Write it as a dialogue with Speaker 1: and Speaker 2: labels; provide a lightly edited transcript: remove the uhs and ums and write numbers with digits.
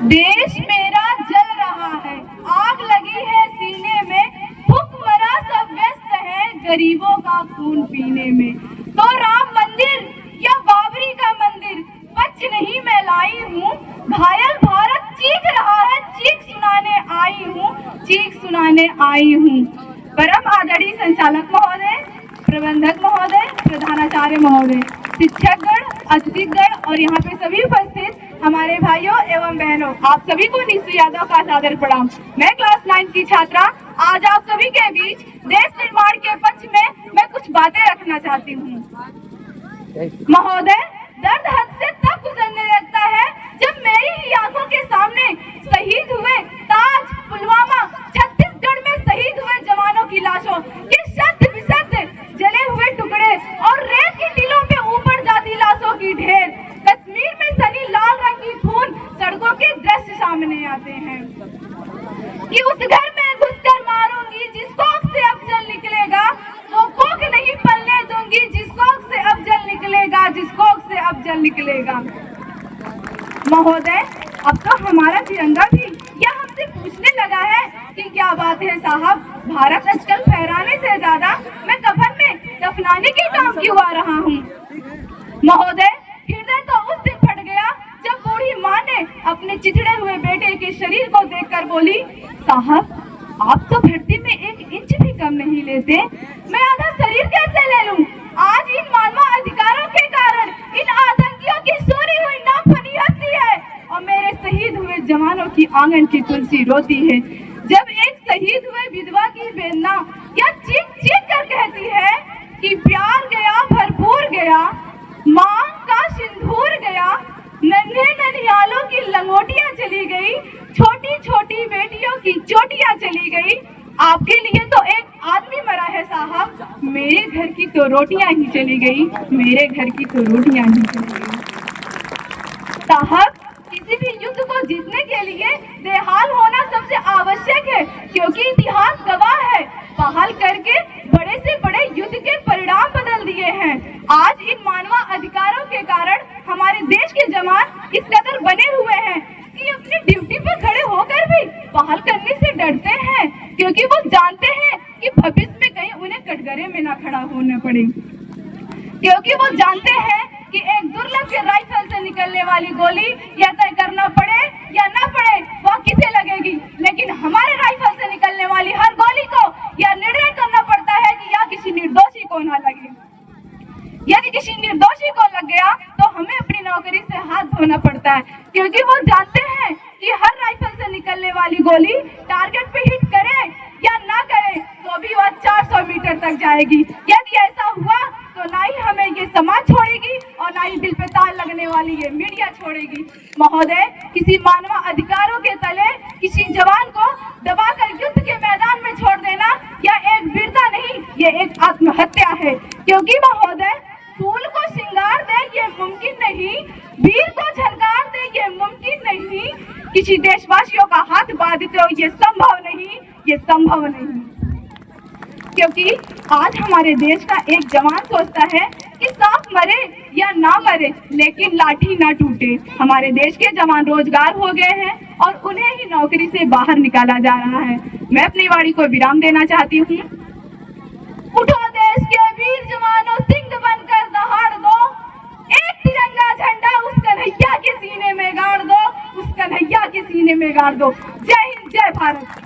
Speaker 1: देश मेरा जल रहा है, आग लगी है सीने में, भूखमरा सब व्यस्त है गरीबों का खून पीने में। तो राम मंदिर या बाबरी का मंदिर बच नहीं मैं लाई हूँ, घायल भारत चीख रहा है, चीख सुनाने आई हूँ, चीख सुनाने आई हूँ। परम आदरणीय संचालक महोदय, प्रबंधक महोदय, प्रधानाचार्य महोदय, शिक्षकगण, अतिथिगण और यहाँ पे सभी उपस्थित हमारे भाइयों एवं बहनों, आप सभी को निशु यादव का सादर प्रणाम। मैं क्लास 9 की छात्रा आज आप सभी के बीच देश निर्माण के पक्ष में मैं कुछ बातें रखना चाहती हूँ। महोदय, दर्द हद से तब गुजरने लगता है जब मेरी ही आंखों के सामने शहीद हुए ताज, पुलवामा, छत्तीसगढ़ में शहीद हुए जवानों की लाशों के शत विशत जले हुए टुकड़े और रेत की टीलों पे ऊपर जाती लाशों की ढेर, कश्मीर में सनी लाल रंग की खून सड़कों के दृश्य सामने आते हैं कि उस घर में घुसकर मारूंगी जिस कोख से अब जल निकलेगा, वो कोख नहीं पलने दूंगी जिस कोख से अब जल निकलेगा, जिस कोख से अब जल निकलेगा। महोदय, अब तो हमारा तिरंगा भी क्या हमसे पूछने लगा है कि क्या बात है साहब, भारत आजकल फहराने से ज्यादा मैं कफन में दफनाने के काम क्यों आ रहा हूँ। महोदय, हृदय तो उस दिन फट गया जब बूढ़ी माँ ने अपने चिथड़े हुए बेटे के शरीर को देखकर बोली, साहब आप तो धरती में 1 इंच भी कम नहीं लेते, मैं आधा शरीर कैसे ले लूं। आज इन मानवाधिकारों के कारण इन आतंकियों की सोनी हुई नाव फनी है और मेरे शहीद हुए जवानों की आंगन की तुलसी रोती है। जब एक शहीद हुए विधवा की वेदना क्या चीख चीख कर कहती है कि प्यार गया, भरपूर गया, मांग का सिंदूर गया, नन्हे ननिहालों की लंगोटियां चली गई, छोटी छोटी बेटियों की चोटियां चली गई। आपके लिए तो एक आदमी मरा है साहब, मेरे घर की तो रोटियां ही चली गई, मेरे घर की तो रोटियां ही चली गई। साहब, किसी भी युद्ध को जीतने के लिए बेहाल होना सबसे आवश्यक है, क्योंकि इतिहास गवाह है बहाल करके बड़े से बड़े युद्ध के परिणाम बदल दिए हैं। आज इन मानव अधिकारों के कारण हमारे देश के जवान इस कदर बने हुए हैं कि अपनी ड्यूटी पर खड़े होकर भी बहाल करने से डरते हैं, क्योंकि वो जानते हैं कि भविष्य में कहीं उन्हें कटघरे में ना खड़ा होना पड़े, क्योंकि वो जानते हैं कि एक दुर्लभ के राइफल से निकलने वाली गोली या तय करना पड़े या ना पड़े वह किसे लगेगी, लेकिन हमारे राइफल से निकलने वाली हर गोली को यह निर्णय करना पड़ता है कि या किसी निर्दोषी को ना लगे। यदि किसी निर्दोषी को लग गया तो हमें अपनी नौकरी से हाथ धोना पड़ता है, क्योंकि वो जानते हैं कि हर राइफल से निकलने वाली गोली टारगेट पे हिट करे या ना करे तो भी वह 400 मीटर तक जाएगी। यदि ऐसा हुआ तो ना ही हमें ये समाज छोड़ेगी और ना ही दिल पे तार लगने वाली ये मीडिया छोड़ेगी। महोदय, किसी मानव अधिकारों के तले किसी जवान को दबाकर युद्ध के मैदान में छोड़ देना यह एक वीरता नहीं, ये एक आत्महत्या है। क्योंकि महोदय, फूल को श्रृंगार दे ये मुमकिन नहीं, वीर को झनकार दे ये मुमकिन नहीं, किसी देशवासियों का हाथ बांधते हो ये संभव नहीं, ये संभव नहीं। क्योंकि आज हमारे देश का एक जवान सोचता है कि सांप मरे या ना मरे लेकिन लाठी ना टूटे। हमारे देश के जवान रोजगार हो गए हैं और उन्हें ही नौकरी से बाहर निकाला जा रहा है। मैं अपनी वाणी को विराम देना चाहती हूँ। उठो देश के वीर जवानों, सिंह बनकर दहाड़ दो, एक तिरंगा झंडा उस कन्हैया के सीने में गाड़ दो, उस कन्हैया के सीने में गाड़ दो। जय हिंद, जय भारत।